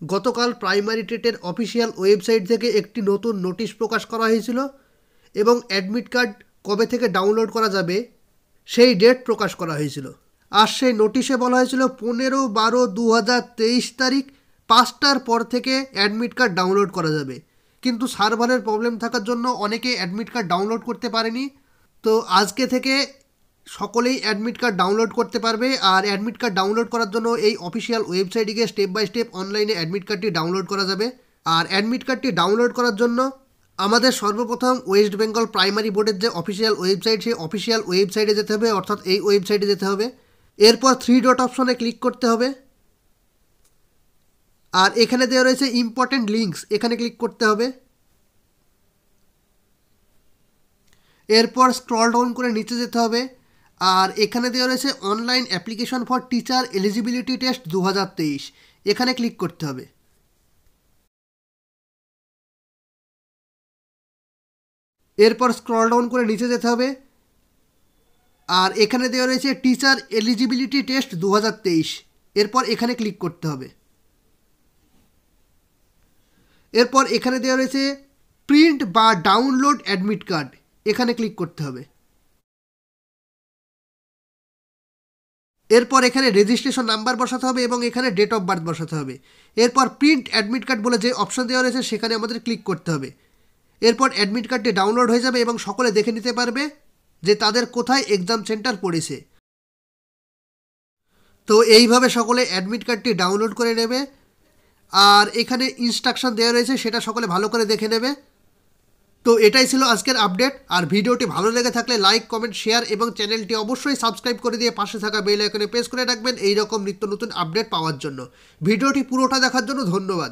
গতকাল primary টেটের official website থেকে একটি নতুন নোটিশ প্রকাশ করা হয়েছিল এবং অ্যাডমিট কার্ড কবে থেকে ডাউনলোড করা যাবে সেই ডেট প্রকাশ করা হয়েছিল। আর সেই নোটিশে বলা হয়েছিল 15/12/2023 তারিখ 5টার পর থেকে অ্যাডমিট কার্ড ডাউনলোড করা যাবে, কিন্তু সার্ভারের প্রবলেম থাকার জন্য অনেকে অ্যাডমিট কার্ড ডাউনলোড করতে পারেনি। তো আজকে থেকে সকলেই অ্যাডমিট কার্ড ডাউনলোড করতে পারবে। আর অ্যাডমিট কার্ড ডাউনলোড করার জন্য এই অফিসিয়াল ওয়েবসাইটে গিয়ে স্টেপ বাই স্টেপ অনলাইনে অ্যাডমিট কার্ডটি ডাউনলোড করা যাবে। আর অ্যাডমিট কার্ডটি ডাউনলোড করার জন্য আমাদের সর্বপ্রথম ওয়েস্ট বেঙ্গল প্রাইমারি বোর্ডের যে অফিসিয়াল ওয়েবসাইট, সেই অফিসিয়াল ওয়েবসাইটে যেতে হবে, অর্থাৎ এই ওয়েবসাইটে যেতে হবে। এরপর 3 ডট অপশনে ক্লিক করতে হবে। আর এখানে দেওয়া রয়েছে ইম্পর্টেন্ট লিঙ্কস, এখানে ক্লিক করতে হবে। এরপর স্ক্রল ডাউন করে নিচে যেতে হবে। আর এখানে দেওয়া রয়েছে online application for teacher eligibility test 2023, এখানে ক্লিক করতে হবে। এরপর স্ক্রল ডাউন করে নিচে যেতে হবে। আর এখানে দেওয়া রয়েছে টিচার এলিজিবিলিটি টেস্ট 2023, এরপর এখানে ক্লিক করতে হবে। এরপর এখানে দেওয়া রয়েছে প্রিন্ট বা ডাউনলোড অ্যাডমিট কার্ড, এখানে ক্লিক করতে হবে। এরপর এখানে রেজিস্ট্রেশন নাম্বার বসাতে হবে এবং এখানে ডেট অফ বার্থ বসাতে হবে। এরপর প্রিন্ট অ্যাডমিট কার্ড বলে যে অপশন দেওয়া রয়েছে সেখানে আমাদের ক্লিক করতে হবে। এরপর অ্যাডমিট কার্ডটি ডাউনলোড হয়ে যাবে এবং সকলে দেখে নিতে পারবে যে তাদের কোথায় এক্সাম সেন্টার পড়েছে। তো এইভাবে সকলে অ্যাডমিট কার্ডটি ডাউনলোড করে নেবে। আর এখানে ইনস্ট্রাকশন দেওয়া রয়েছে, সেটা সকলে ভালো করে দেখে নেবে। তো এটাই ছিল আজকের আপডেট। আর ভিডিওটি ভালো লেগে থাকলে লাইক, কমেন্ট, শেয়ার এবং চ্যানেলটি অবশ্যই সাবস্ক্রাইব করে দিয়ে পাশে থাকা বেল আইকনে প্রেস করে রাখবেন এই রকম নিত্য নতুন আপডেট পাওয়ার জন্য। ভিডিওটি পুরোটা দেখার জন্য ধন্যবাদ।